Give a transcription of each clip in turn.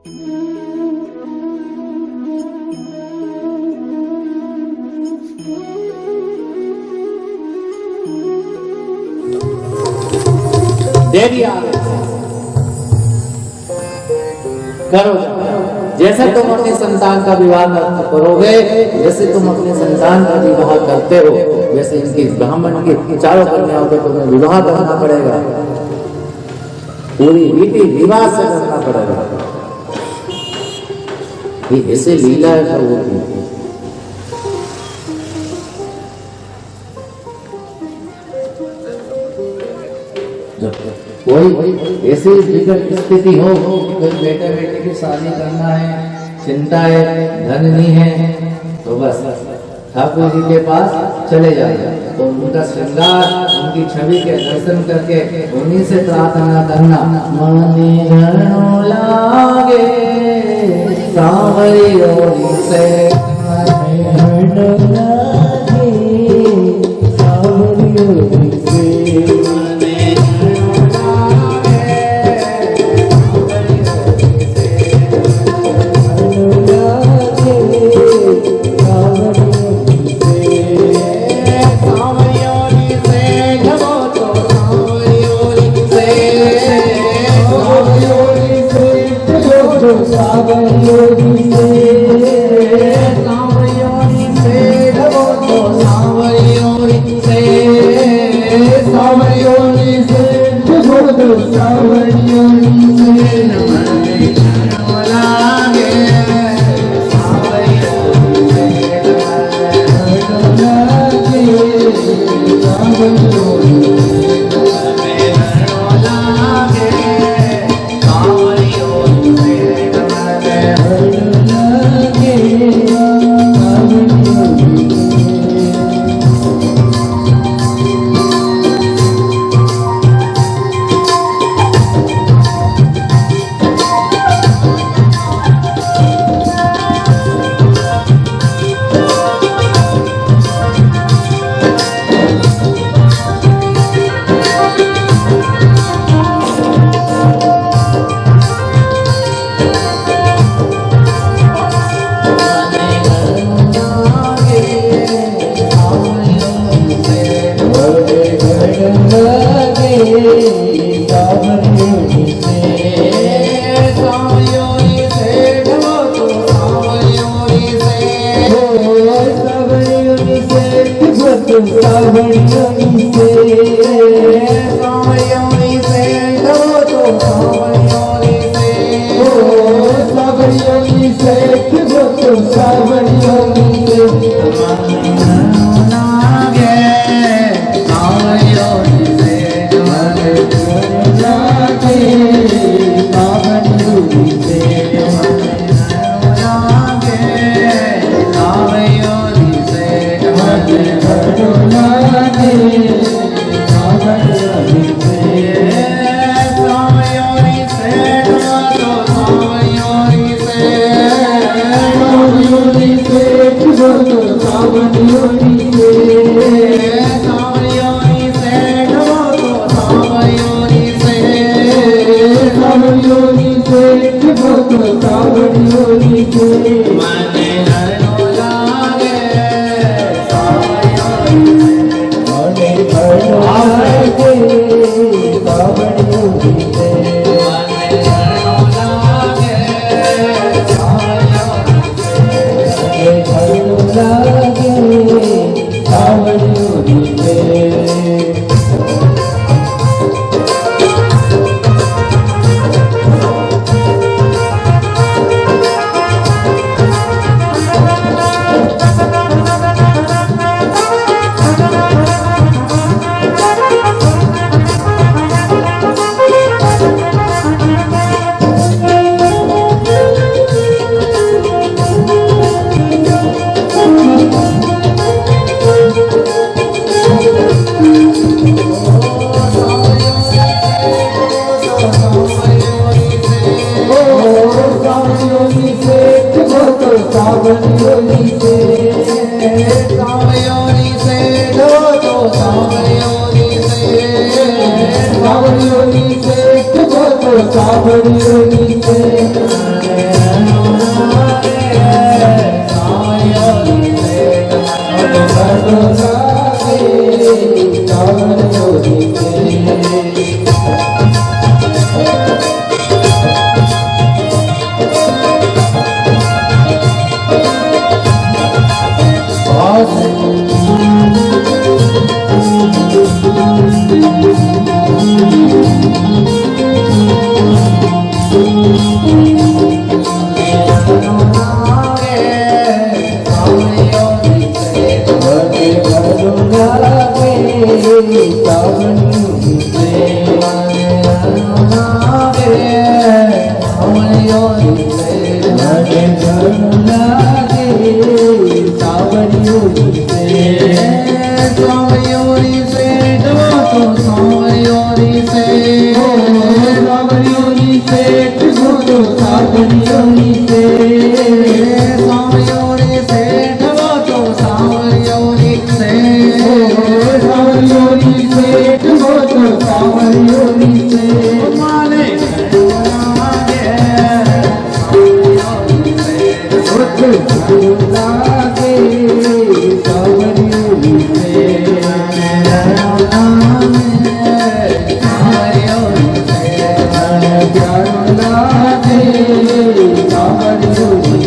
देवी आ गई। करो जैसे तुम अपनी संतान का विवाह करोगे, जैसे तुम अपने संतान का विवाह करते हो, वैसे इनकी ब्राह्मण की चारों कन्याओं को तुम्हें विवाह करना पड़ेगा, पूरी रीति रिवाज से करना पड़ेगा। ये ऐसे लीला है प्रभु की। कोई ऐसी स्थिति हो, कोई बेटे बेटे की शादी करना है, चिंता है, धन नहीं है, तो बस ठाकुर जी के पास चले जाइए। तो उनका श्रृंगार, उनकी छवि के दर्शन करके उन्हीं से प्रार्थना करना। मने घनो लागे सांवरी ओरी से, मने घनो लागे सांवरी ओरी से, सावरियों से सांवरियों से लगे धर्म लागे सांवरियों से सांवरियों से वो तो सांवरियों से सांवरियों से वो तो सांवरियों से सांवरियों से वो तो सांवरियों से सांवरियों से वो तो सांवरियों से माने लागे सांवरियों से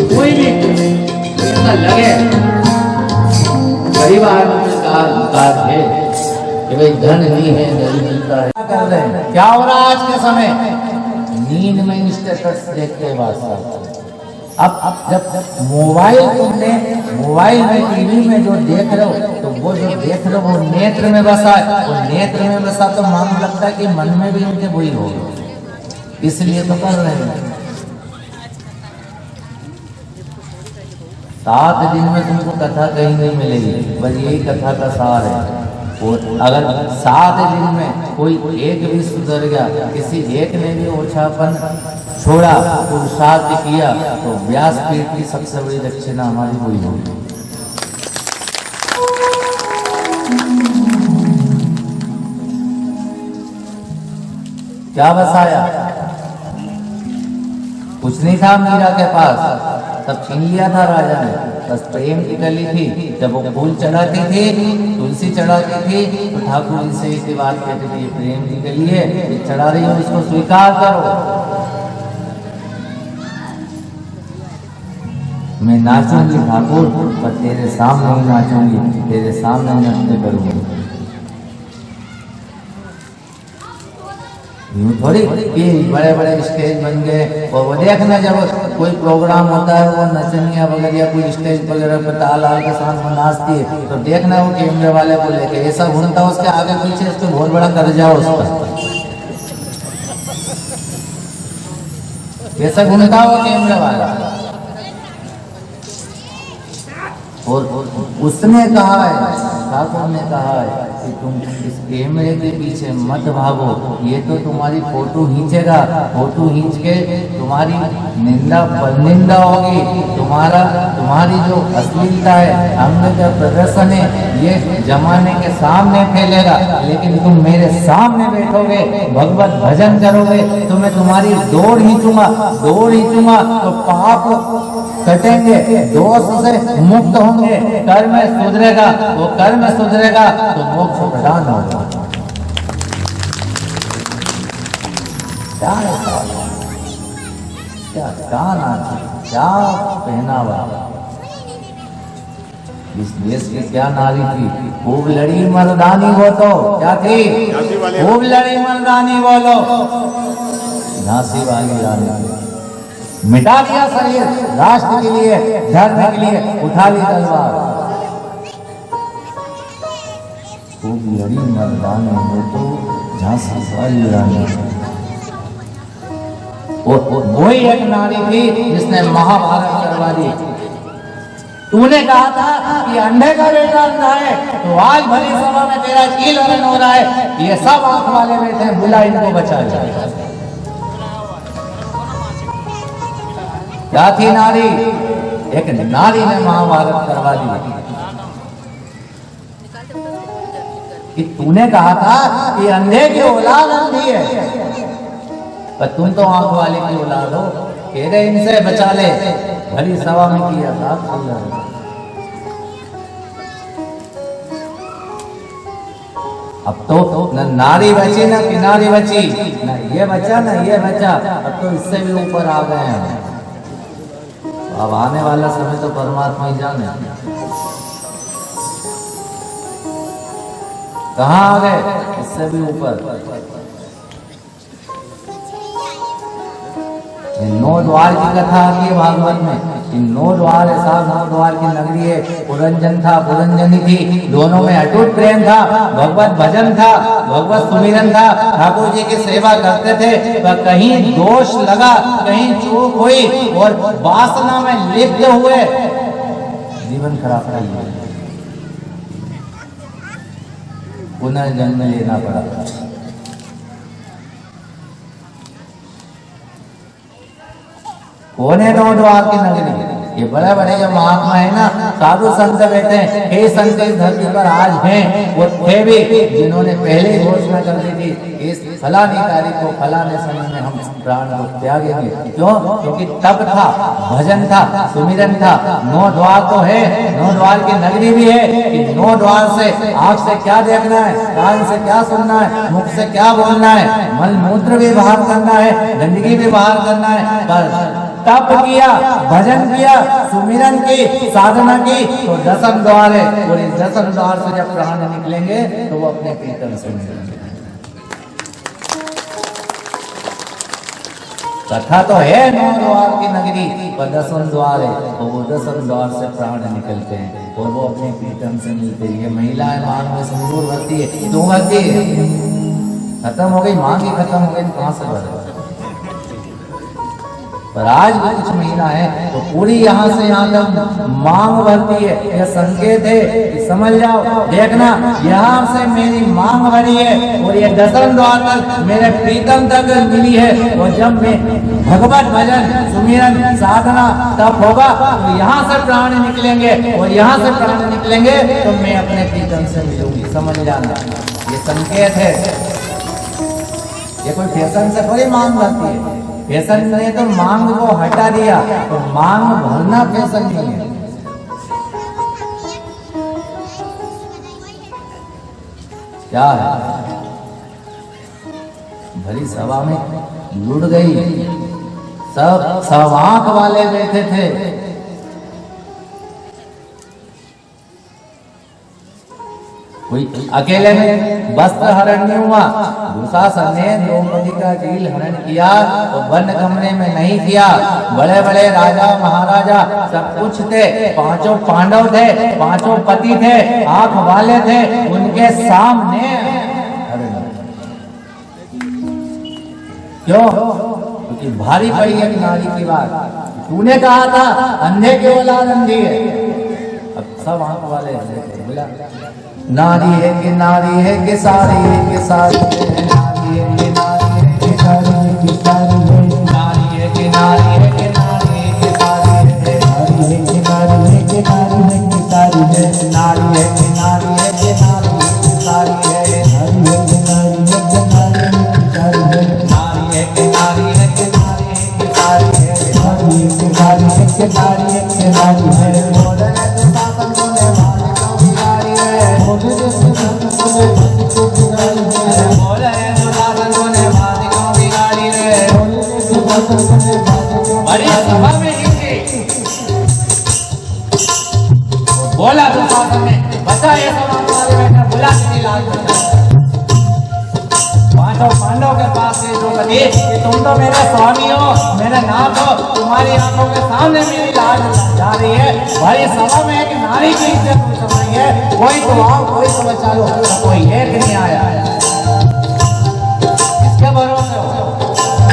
कोई भी ऐसा लगे परिवार में कार है कि भाई धन नहीं है, नहीं मिलता है, क्या कर रहे हैं? क्या हो रहा है आज के समय? नींद में स्टेटस देखते वास्ता। अब जब मोबाइल में टीवी में जो देख रहे हो, तो वो जो देख रहे हो वो नेत्र में बसा है। वो नेत्र में बसा तो मालूम लगता है कि मन में भी उनके वही होगा, इसलिए तो कर रहे हैं। 7 दिन में तुमको कथा कहीं नहीं मिलेगी, बस यही कथा का सार है। और अगर 7 दिन में कोई एक भी सुधर गया, किसी एक ने भी ओछापन छोड़ा, पुरुषार्थ किया, तो व्यासपीठ की सबसे बड़ी दक्षिणा हमारी हुई होगी। क्या बसाया? कुछ नहीं था मीरा के पास, तब छीन लिया था राजा ने। बस प्रेम की कली थी। जब वो फूल चढ़ाती थी, तुलसी चढ़ाती थी, तो ठाकुर जी से इसी बात कहते थे, प्रेम की कली है, ये चढ़ा रही हो, इसको स्वीकार करो। मैं नाचूंगी ठाकुर, पर तेरे सामने ही नाचूंगी, तेरे सामने नृत्य करूंगी। यूं थोड़ी कि बड़े बड़े स्टेज बन गए। और वो देखना, जब कोई प्रोग्राम होता है, वो नचनिया वगैरह या कोई स्टेज वगैरह पर ताल आल के साथ में नाचती है, तो देखना वो कैमरे वाले को लेके ऐसा घूमता, उसके आगे पीछे उसको बहुत बड़ा कर्जा हो उसका, ऐसा घूमता वो कैमरे वाला। और उसने कहा है, ठाकुर ने कहा है कि तुम इस कैमरे के पीछे मत भागो, ये तो तुम्हारी फोटो खींचेगा, फोटो खींच के तुम्हारी निंदा परनिंदा होगी, तुम्हारी जो अश्लीलता है, अंग का प्रदर्शन है, ये जमाने के सामने फैलेगा। लेकिन तुम मेरे सामने बैठोगे, भगवत भजन करोगे, तो मैं तुम्हारी दौड़ खींचूंगा, तो पाप कटेंगे, दोष से मुक्त होंगे, कर्म सुधरेगा, वो कर्म सुधरेगा तो मोक्ष प्रदान होगा। क्या है, क्या गाना, क्या पहनावा, इस देश की क्या नारी थी, खूब लड़ी मर्दानी, वो तो क्या थी, खूब लड़ी मर्दानी, बोलो झांसी वाली रानी। मिटा दिया शरीर, राष्ट्र के लिए, धर्म के लिए उठा ली तलवार। खूब लड़ी मर्दानी, वो तो झांसी वाली रानी। वही एक नारी थी जिसने महाभारत करवा दी। तूने कहा था कि अंधे का बेटा अंधा है, तो आज भरी सभा में तेरा कील हरण हो रहा है, ये सब आंख वाले बैठे हैं, बुला इनको बचा जाए। क्या थी नारी? एक नारी ने महाभारत करवा दी। कि तूने कहा था कि अंधे की औलाद अंधी है, पर तुम तो आंख वाले की औलाद हो, कह रहे इनसे बचा ले। भरी सभा में किया था। अब तो न नारी बची न किनारी बची, न ये बचा न ये बचा, अब तो इससे भी ऊपर आ गए हैं। अब आने वाला समय तो परमात्मा ही जाने। कहाँ आ गए, इससे भी ऊपर। 9 द्वार की कथा आती है भागवत में, नौ द्वार है साहब, नौ द्वार की नगरी है। पुरंजन था, पुरंजनी थी, दोनों में अटूट प्रेम था, भगवत भजन था, भगवत सुमिरन था, ठाकुर जी की सेवा करते थे। पर कहीं दोष लगा, कहीं चूक हुई और वासना में लिप्त हुए जीवन खराब कर लिया, पुनर्जन्म लेना पड़ा। कौन है नौ द्वार की नगरी? ये बड़े बड़े जो महात्मा है ना, साधु संत बैठे हैं, हे संत इस धरती पर आज हैं, वो थे भी जिन्होंने पहले ही घोषणा कर दी थी इस फलानी तारीख को फलाने समय में हम प्राण को त्यागेंगे। क्यों? क्योंकि तप था, भजन था, सुमिरन था। नौ द्वार तो है, नौ द्वार की नगरी भी है कि नौ द्वार से आँख से क्या देखना है, कान से क्या सुनना है, मुख से क्या बोलना है, मल मूत्र भी बाहर करना है, गंदगी भी बाहर करना है। पर तप किया, भजन किया, सुमिरन की, साधना की, तो दसम द्वार है। और इस दसम द्वार से जब प्राण निकलेंगे तो वो अपने प्रीतम से मिलेंगे। कथा तो है नौ द्वार की नगरी, पर दसम द्वार है, तो वो दसम द्वार से प्राण निकलते हैं और वो अपने प्रीतम से मिलते हैं। ये महिलाएं मांग में सिंदूर भरती है, क्यों भरती है? खत्म हो गई मांग ही खत्म हो गई, कहां से भरे? पर आज भी कुछ महीना है तो पूरी यहाँ से यहाँ तक मांग भरती है। यह संकेत है कि समझ जाओ, देखना यहाँ से मेरी मांग भरी है और ये दसम द्वार तक मेरे प्रीतम तक मिली है। और जब मैं भगवत भजन, सुमिरन, साधना तब होगा तो यहाँ से प्राण निकलेंगे और यहाँ से प्राण निकलेंगे तो मैं अपने प्रीतम से मिलूंगी। समझ जाना, ये संकेत है। ये कोई फैशन से थोड़ी मांग भरती है, फैशन ने तो मांग को हटा दिया, तो मांग भरना फैशन नहीं है। क्या है? भरी सभा में लुट गई, सब आंख वाले बैठे थे। कोई अकेले में वस्त्र हरण नहीं हुआ। दुशासन ने द्रौपदी का कील हरण किया तो वन कमरे में नहीं किया। बड़े बड़े राजा महाराजा सब कुछ थे, पांचों पांडव थे, पांचों पति थे, आंख वाले थे, उनके सामने क्यों? क्योंकि भारी पड़ी एक नारी की बात। तूने कहा था अंधे की औलाद अंधी है, अब सब आंख वाले बोला नारी है कि नारी है कि सारी है कि सारी है, नारी है कि नारी है कि सारी है कि सारी है, नारी है कि नारी है कि नारी है कि सारी है, नारी है कि नारी है कि नारी है कि सारी है, नारी है कि नारी है कि नारी है कि सारी है, नारी है कि नारी है कि नारी है कि सारी है, नारी है कि नारी है कि नारी है कि सारी है, नारी है कि नारी है कि नारी है कि सारी है। बड़ी सभा में बोला दुशासन ने, बता ये सब बुला पांचों पांडव के पास से द्रौपदी, तुम तो मेरे स्वामी हो, मेरे नाथ हो, तुम्हारी आंखों के सामने मेरी लाज जा रही है। भाई सभा में एक नारी की इज्जत समझ है, कोई तो आओ, कोई तो बचा लो, कोई एक नहीं आया। इसके भरोसे हो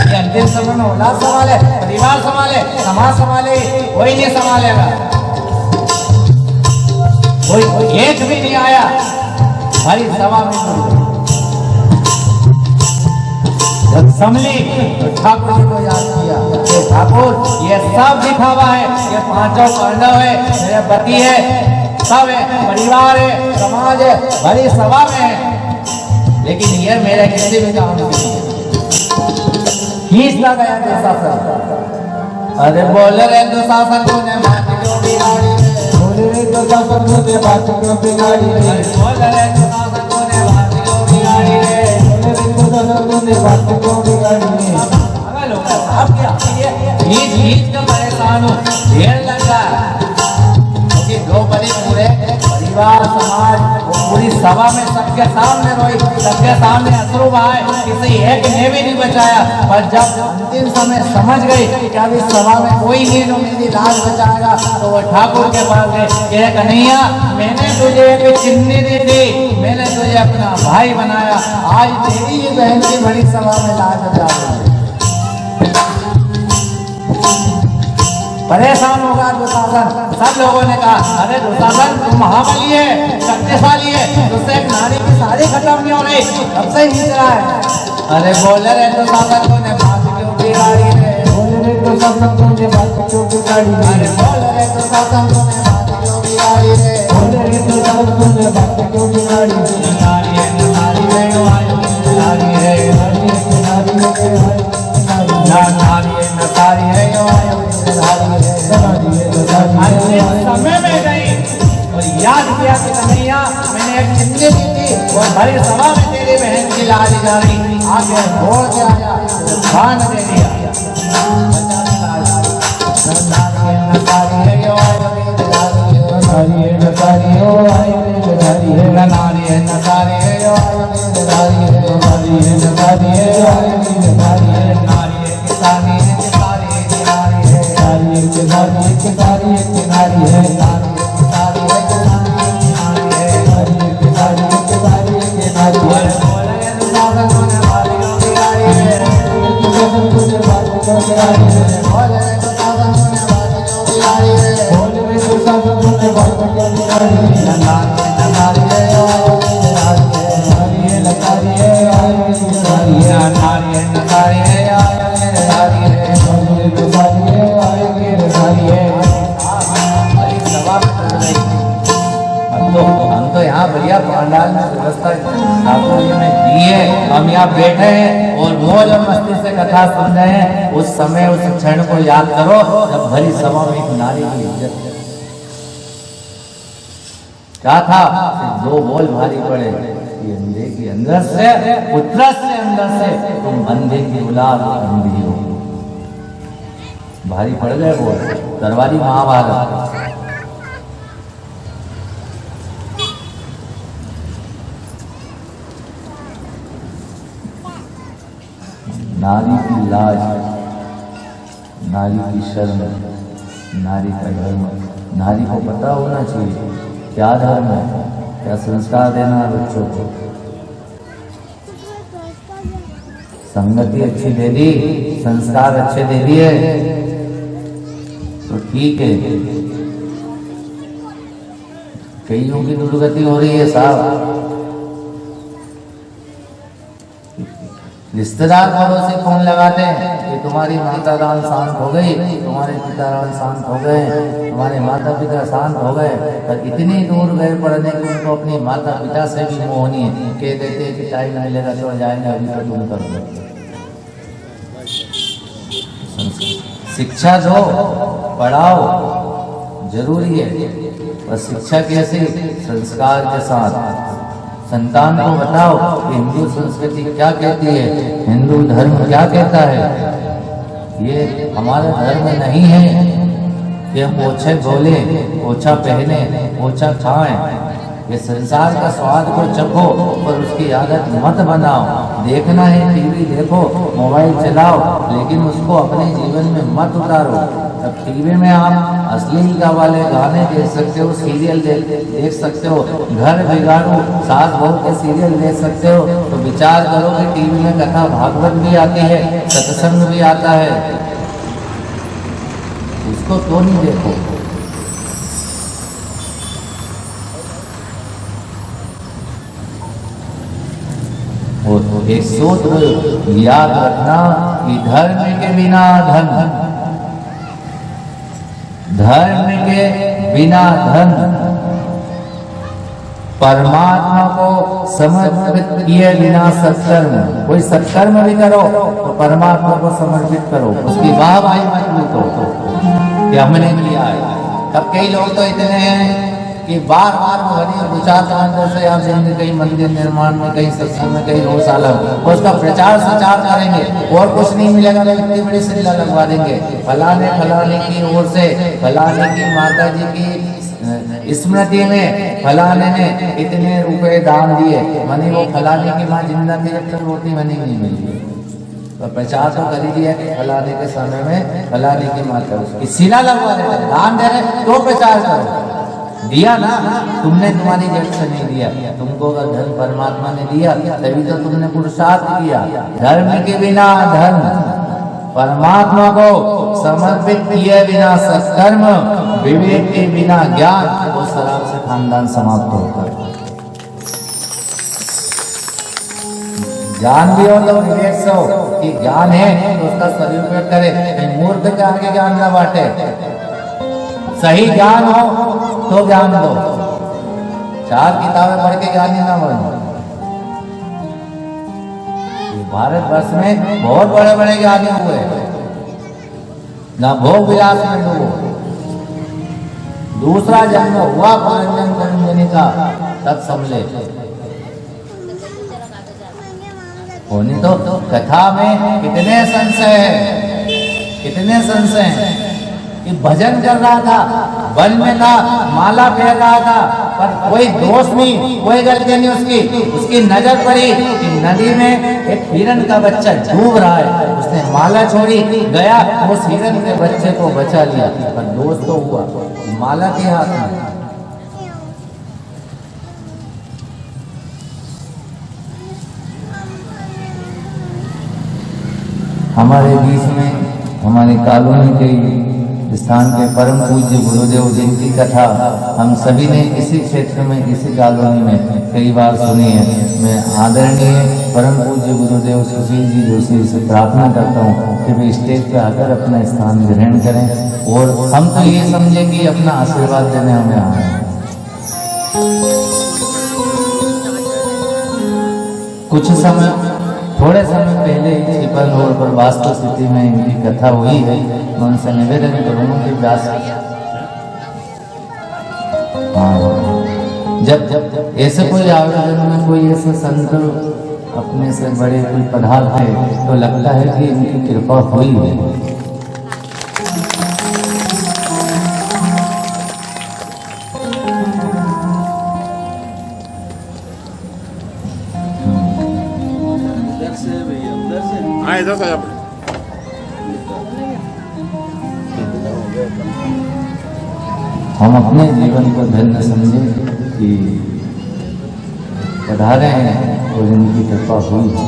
ये अंतिम समय में औलाद संभाले, परिवार संभाले, समाज संभाले, कोई नहीं संभालेगा। कोई एक भी नहीं आया। भाई सभा में जब संभली तो ठाकुर जी को याद किया कि ठाकुर ये सब दिखावा है, ये पांचों पांडव है, मेरे पति है, सब है, परिवार है, समाज है, बड़ी सभा में है, लेकिन ये मेरे किसी भी काम नहीं है। खींचता गया दुशासन। अरे बोल रे दुशासन तूने बात क्यों बिगाड़ी रे, बोल रे दुशासन तूने बात क्यों बिगाड़ी रे, बोल रे दुशासन तूने बात क्यों बिगाड़ी रे, तूने बात क्यों बिगाड़ी रे। अगर लोग आप क्या खींच के परेशान हो, ढेर लग रहा है क्योंकि द्रौपदी पूरे परिवार समाज वो पूरी सभा में सबके सामने रोई, सबके सामने अश्रु बहाए, किसी एक ने भी नहीं बचाया। पर जब अंतिम समय समझ गई कि अब इस सभा में कोई नहीं जो मेरी लाज बचाएगा, तो वो ठाकुर के पास गए कि कन्हैया, मैंने तुझे एक चिन्नी दी थी, मैंने तुझे अपना भाई बनाया, आज तेरी ही बहन की बड़ी सभा में लाज बचा रही है। परेशान होगा दुशासन। सब लोगों ने कहा, अरे दुशासन तुम महाबली है, शक्तिशाली है, तुझसे एक नारी की शादी खत्म नहीं हो रही, कब से ही रहा है। अरे बोले रे दुशासन तूने बात क्यों बिगाड़ी है, बोले रे दुशासन तूने बात क्यों बिगाड़ी है, अरे बोले रे दुशासन तूने बात क्यों बिगाड़ी है, बोले रे दुशासन तूने बात क्यों बिगाड़ी है। नारी है नारी है आयो नारी है नारी है नारी है नारी है नारी है आयो समय में गई और याद किया कि कन्हैया, मैंने एक चिन्नी दी थी और भरी सभा में तेरी बहन की लाज जा रही, आगे छोड़ के आया, भान दे दिया। बढ़िया पंडाल में व्यवस्था ठाकुर जी ने की है, हम यहाँ बैठे हैं और मौज और मस्ती से कथा सुन रहे हैं। उस समय उस क्षण को याद करो जब भरी सभा में एक नारी की इज्जत क्या था, दो बोल भारी पड़े कि अंधे की अंदर से पुत्र से अंदर से तुम अंधे की औलाद अंधी हो। भारी पड़ गए बोल, दरबारी महाभारत। नारी की लाज, नारी की शर्म, नारी का धर्म, नारी को पता होना चाहिए क्या धर्म है, क्या संस्कार देना है बच्चों को। संगति अच्छी दे दी, संस्कार अच्छे दे दिए तो ठीक है। कईयों की दुर्गति हो रही है साहब, रिश्तेदार पड़ोसी फोन लगाते हैं कि तुम्हारी माता राम शांत हो गई, तुम्हारे पिता राम शांत हो गए, तुम्हारे माता पिता शांत हो गए, पर इतनी दूर गए पढ़ने कि उनको अपनी माता पिता से भी मोह नहीं है। कह देते कि टाइम मिलेगा तो जाएंगे, अभी तो तुम कर दो। शिक्षा दो, पढ़ाओ, जरूरी है, पर शिक्षा कैसे? संस्कार के साथ। संतान को बताओ कि हिंदू संस्कृति क्या कहती है, हिंदू धर्म क्या कहता है। ये हमारा धर्म नहीं है कि हम ओछे बोले, ओछा पहने, ओछा खाएं। ये संसार का स्वाद को चखो पर उसकी आदत मत बनाओ। देखना है टीवी देखो, मोबाइल चलाओ, लेकिन उसको अपने जीवन में मत उतारो। अब टीवी में आप अश्लीलता वाले गाने देख सकते हो, सीरियल देख सकते हो, घर बिगाड़ो सास बहू के सीरियल देख सकते हो, तो विचार करो कि टीवी में कथा भागवत भी आती है, सत्संग भी आता है, उसको तो नहीं देखो। और एक सूत्र याद रखना कि धर्म के बिना धन, धर्म के बिना धन, परमात्मा को समर्पित किए बिना सत्कर्म। कोई सत्कर्म भी करो तो परमात्मा को समर्पित करो, उसकी वाहवाही मत लूटो कि हमने किया है। तब कई लोग तो इतने हैं कि बार बार भरी गुजरात मंदिर से आप जाएंगे, कहीं मंदिर निर्माण में, कहीं सत्संग में, कहीं गौशाला में, उसका प्रचार प्रचार करेंगे और कुछ नहीं मिलेगा तो इतनी बड़ी शिला लगवा देंगे, फलाने फलाने की ओर से, फलाने की माता जी की स्मृति में फलाने ने इतने रुपए दान दिए, मानी वो फलाने की माँ जिंदा थी जब तक रोटी बनी नहीं मिली, तो प्रचार तो कर ही दिया कि फलाने के समय में फलाने की माता, उसकी शिला लगवा देते, दान दे रहे तो प्रचार करो। दिया ना, तुमने तुम्हारी जेब से नहीं दिया, तुमको अगर धर्म परमात्मा ने दिया तभी तो तुमने पुरुषार्थ किया। धर्म के बिना धर्म, परमात्मा को समर्पित किए बिना सत्कर्म, विवेक के बिना ज्ञान, वो शराब से खानदान समाप्त होता है। ज्ञान भी हो तो विवेक से हो, कि ज्ञान है तो उसका सदुपयोग करे, कहीं मूर्ख के आगे ज्ञान न बांटे। सही ज्ञान हो तो ज्ञान दो, 4 किताबें पढ़ के ज्ञानी ना बनो। भारतवर्ष में बहुत बड़े बड़े ज्ञानी हुए, ना भोग विलास में डूबो। दूसरा जन्म हुआ पुनर्जन्म पुनर्जनि का तत्समले, होनी तो कथा में कितने संशय है, कितने संशय हैं कि भजन कर रहा था, वन में था, माला फेर रहा था, पर कोई दोष नहीं, कोई गलती नहीं उसकी नजर पड़ी कि नदी में एक हिरण का बच्चा डूब रहा है, उसने माला छोड़ी, गया उस हिरण के बच्चे को बचा लिया, पर दोष तो हुआ माला के हाथ में। हमारे बीच में, हमारी कॉलोनी के स्थान के परम पूज्य गुरुदेव जिनकी कथा हम सभी ने इसी क्षेत्र में, इसी कॉलोनी में कई बार सुनी है। मैं आदरणीय परम पूज्य गुरुदेव सुशील जी जोशी से प्रार्थना करता हूँ कि वे स्टेज पर आकर अपना स्थान ग्रहण करें और हम तो ये समझें कि अपना आशीर्वाद देने हमें आए हैं। कुछ समय, थोड़े समय पहले ही छिपन रोड पर वास्तव स्थिति में इनकी कथा हुई है। मैं उनसे निवेदन करूंगा कि व्यास, जब ऐसे कोई आयोजन में कोई ऐसे संत अपने से बड़े कोई पदार्थ है तो लगता है कि इनकी कृपा हुई है। हम अपने जीवन को धन्य समझें कि पधारे हैं और इनकी कृपा हुई है।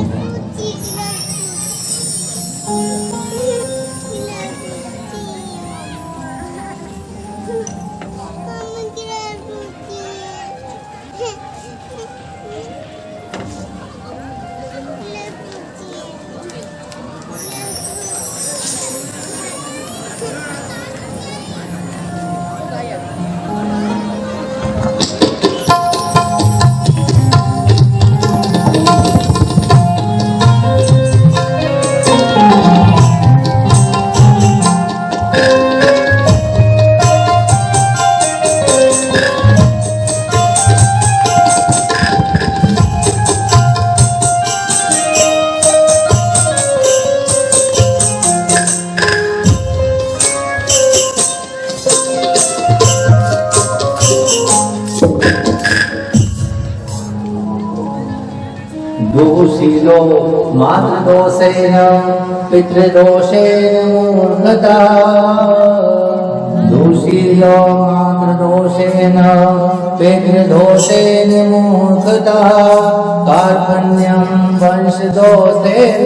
दोषीलो मातृदोषेण पितृदोषेण मूर्खता, दोषीलो मातृदोषेण पितृदोषेण मूर्खता, कार्पण्यं वंशदोषेण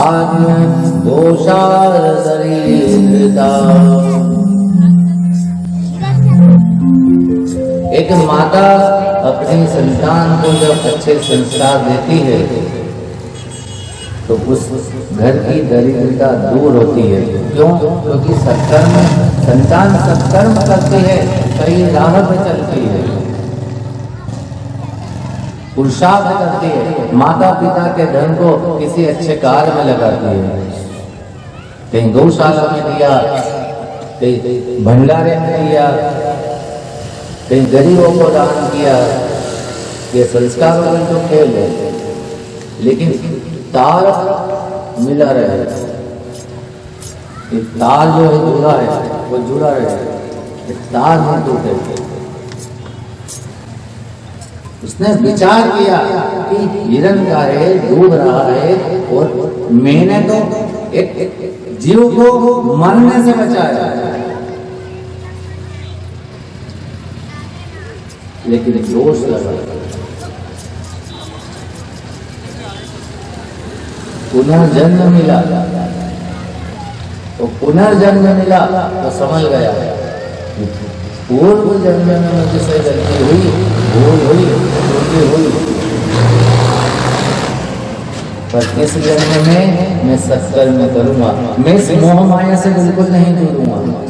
आत्मदोषादरीकृता। एक माता अपनी संतान को जब अच्छे संस्कार देती है तो उस घर की दरिद्रता दूर होती है। क्यों? क्योंकि सत्कर्म, संतान सत्कर्म करती है, सही राह पर चलती है, पुरुषार्थ करती है, माता पिता के धन को किसी अच्छे कार्य में लगाती है, कहीं गौशाला में दिया, कहीं भंडारे में दिया, कहीं गरीबों को दान किया, ये संस्कार वाले तो खेल है, लेकिन तार मिला रहे, ये तार जो है जुड़ा है वो जुड़ा रहे, ये तार नहीं टूटे। उसने विचार किया कि हिरण का है, डूब रहा है, और मैंने तो एक जीव को मरने से बचाया, लेकिन दोष लगा। पुनर्जन्म मिला, तो पुनर्जन्म मिला तो समझ गया पूर्व जन्म में जिसे गलती हुई, भूल हुई, त्रुटि हुई, पर इस जन्म में मैं सत्कर्म करूंगा, मैं इस मोह माया से बिल्कुल नहीं जुड़ूंगा।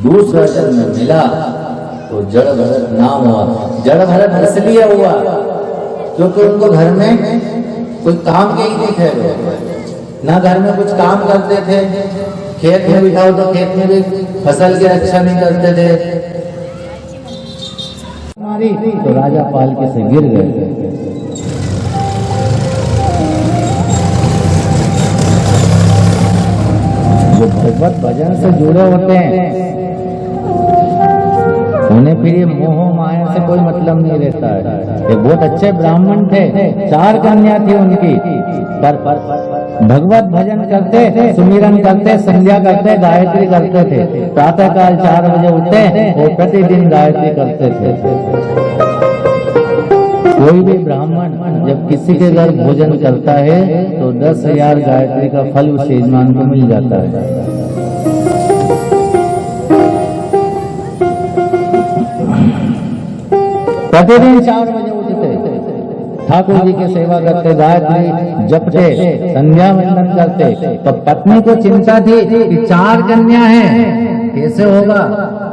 दूसरा जन्म मिला तो जड़ भरत नाम हुआ। जड़ भरत इसलिए हुआ क्योंकि उनको घर में कोई काम के ही नहीं थे लोग, ना घर में कुछ काम करते थे, खेत में बिठाओ तो खेत में भी फसल की रक्षा नहीं करते थे, तो राजा पालकी से गिर गए। जो भगवत भजन से जुड़े होते हैं उन्हें फिर ये मोह माया से कोई मतलब नहीं रहता है। ये बहुत अच्छे ब्राह्मण थे, 4 कन्या थी उनकी, पर भगवत भजन करते, सुमिरन करते, संध्या करते, गायत्री करते थे, प्रातः काल 4 बजे उठते और प्रतिदिन गायत्री करते थे। कोई भी ब्राह्मण जब किसी के घर भोजन करता है तो 10,000 गायत्री का फल उस यजमान को मिल जाता है। प्रतिदिन 4 बजे उठते, ठाकुर जी की सेवा करते, गायत्री जपते, संध्या वंदन करते। तो पत्नी को चिंता थी कि 4 कन्या हैं, कैसे होगा,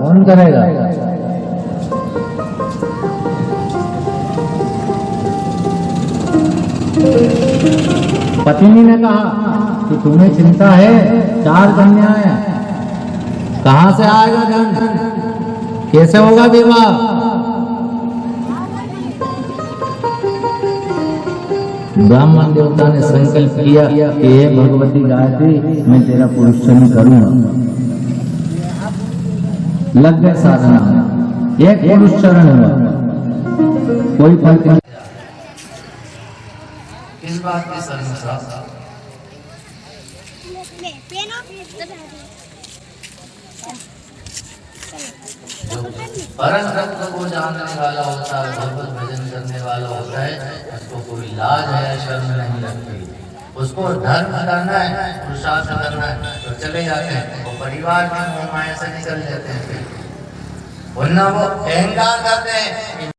कौन करेगा। पत्नी ने कहा कि तुम्हें चिंता है, 4 कन्या हैं, कहां से आएगा धन, कैसे होगा विवाह। ब्राह्मण देवता ने संकल्प किया कि हे भगवती गायत्री, मैं तेरा पुरुषन करूंगा। लग गए साधना में, एक पुरुष चरण हुआ, कोई फर्क नहीं। किस बात की शर्मसार, परम तत्व को जानने वाला होता है, भगवत भजन करने वाला होता है, उसको कोई लाज है, शर्म नहीं लगती। उसको धर्म करना है, पुरुषार्थ करना है तो चले जाते हैं, वो परिवार के मोह माया से निकल जाते हैं। वरना वो अहंकार करते हैं।